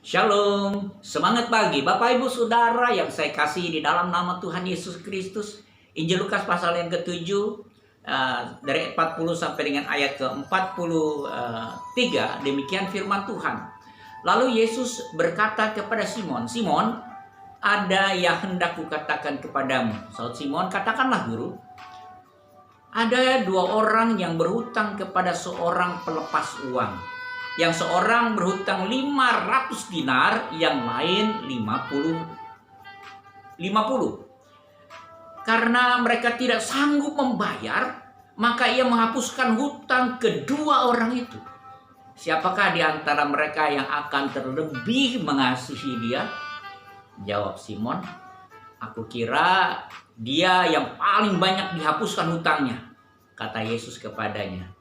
Shalom, semangat pagi Bapak Ibu Saudara yang saya kasih di dalam nama Tuhan Yesus Kristus. Injil Lukas pasal yang ke-7 dari 40 sampai dengan ayat ke-43, demikian firman Tuhan. Lalu Yesus berkata kepada Simon, "Simon, ada yang hendak kukatakan kepadamu." Saud Simon, "Katakanlah Guru." Ada dua orang yang berhutang kepada seorang pelepas uang. Yang seorang berhutang 500 dinar, yang lain 50. Karena mereka tidak sanggup membayar, maka ia menghapuskan hutang kedua orang itu. Siapakah di antara mereka yang akan terlebih mengasihi dia? Jawab Simon, "Aku kira dia yang paling banyak dihapuskan hutangnya." Kata Yesus kepadanya,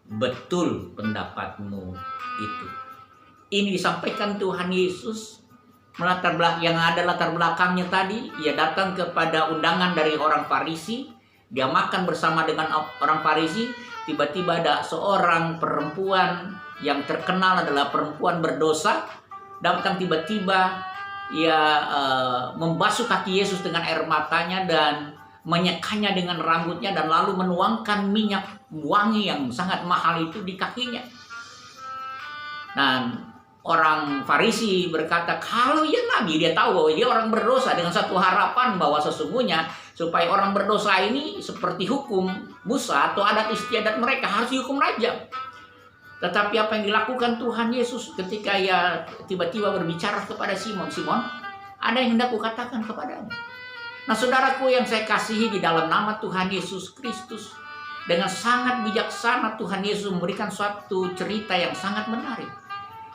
"Betul pendapatmu itu." Ini disampaikan Tuhan Yesus yang ada latar belakangnya tadi. Ia datang kepada undangan dari orang Farisi. Dia makan bersama dengan orang Farisi. Tiba-tiba ada seorang perempuan yang terkenal adalah perempuan berdosa. Datang tiba-tiba ia membasuh kaki Yesus dengan air matanya dan menyekanya dengan rambutnya, dan lalu menuangkan minyak wangi yang sangat mahal itu di kakinya. Dan orang Farisi berkata, kalau ia nabi, dia tahu bahwa dia orang berdosa, dengan satu harapan bahwa sesungguhnya supaya orang berdosa ini seperti hukum Musa atau adat istiadat mereka harus dihukum rajam. Tetapi apa yang dilakukan Tuhan Yesus ketika ia tiba-tiba berbicara kepada Simon, "Simon, ada yang hendak kukatakan kepadamu." Nah, saudaraku yang saya kasihi di dalam nama Tuhan Yesus Kristus, dengan sangat bijaksana Tuhan Yesus memberikan suatu cerita yang sangat menarik.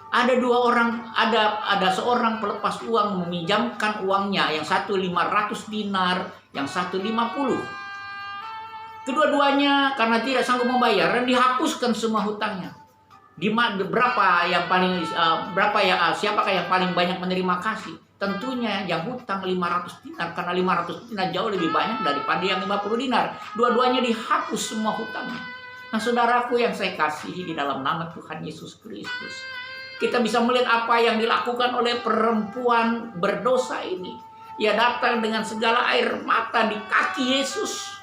Ada seorang pelepas uang meminjamkan uangnya, yang satu 500 dinar, yang satu 50. Kedua-duanya karena tidak sanggup membayar dan dihapuskan semua hutangnya. Siapakah yang paling banyak menerima kasih? Tentunya yang hutang 500 dinar, karena 500 dinar jauh lebih banyak daripada yang 50 dinar. Dua-duanya dihapus semua hutangnya. Nah, saudaraku yang saya kasihi di dalam nama Tuhan Yesus Kristus, kita bisa melihat apa yang dilakukan oleh perempuan berdosa ini. Ia datang dengan segala air mata di kaki Yesus.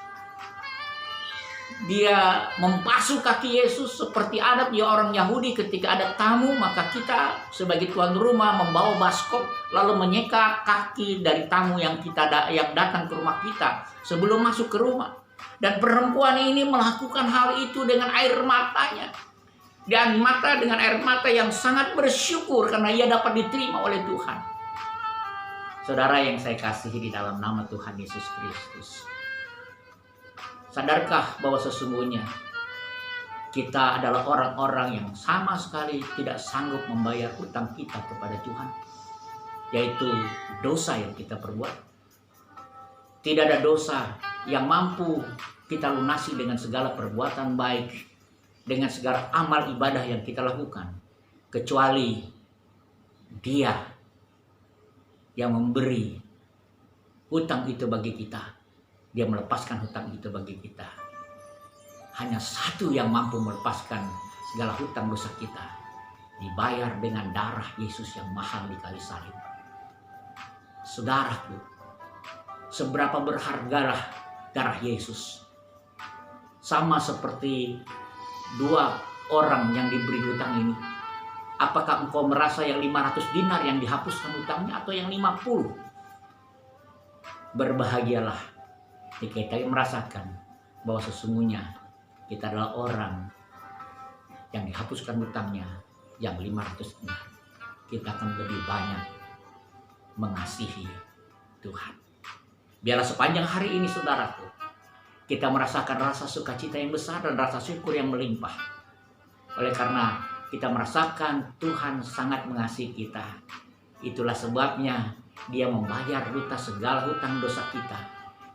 Dia membasuh kaki Yesus seperti adat orang Yahudi. Ketika ada tamu, maka kita sebagai tuan rumah membawa baskop lalu menyeka kaki dari tamu yang datang ke rumah kita sebelum masuk ke rumah. Dan perempuan ini melakukan hal itu dengan air matanya. Dan dengan air mata yang sangat bersyukur karena ia dapat diterima oleh Tuhan. Saudara yang saya kasihi di dalam nama Tuhan Yesus Kristus, sadarkah bahwa sesungguhnya kita adalah orang-orang yang sama sekali tidak sanggup membayar hutang kita kepada Tuhan, yaitu dosa yang kita perbuat. Tidak ada dosa yang mampu kita lunasi dengan segala perbuatan baik, dengan segala amal ibadah yang kita lakukan, kecuali Dia yang memberi hutang itu bagi kita. Dia melepaskan hutang itu bagi kita. Hanya satu yang mampu melepaskan segala hutang dosa kita, dibayar dengan darah Yesus yang mahal di kayu salib. Saudaraku, seberapa berhargalah darah Yesus. Sama seperti dua orang yang diberi hutang ini. Apakah engkau merasa yang 500 dinar yang dihapuskan hutangnya atau yang 50? Berbahagialah jika kita merasakan bahwa sesungguhnya kita adalah orang yang dihapuskan hutangnya yang 500 dinar. Kita akan lebih banyak mengasihi Tuhan. Biarlah sepanjang hari ini, saudaraku, kita merasakan rasa sukacita yang besar dan rasa syukur yang melimpah. Oleh karena kita merasakan Tuhan sangat mengasihi kita. Itulah sebabnya Dia membayar segala hutang dosa kita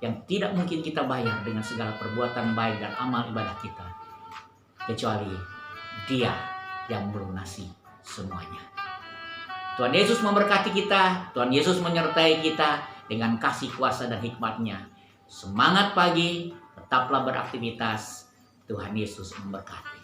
yang tidak mungkin kita bayar dengan segala perbuatan baik dan amal ibadah kita, kecuali Dia yang melunasi semuanya. Tuhan Yesus memberkati kita, Tuhan Yesus menyertai kita dengan kasih kuasa dan hikmat-Nya. Semangat pagi, tetaplah beraktivitas. Tuhan Yesus memberkati.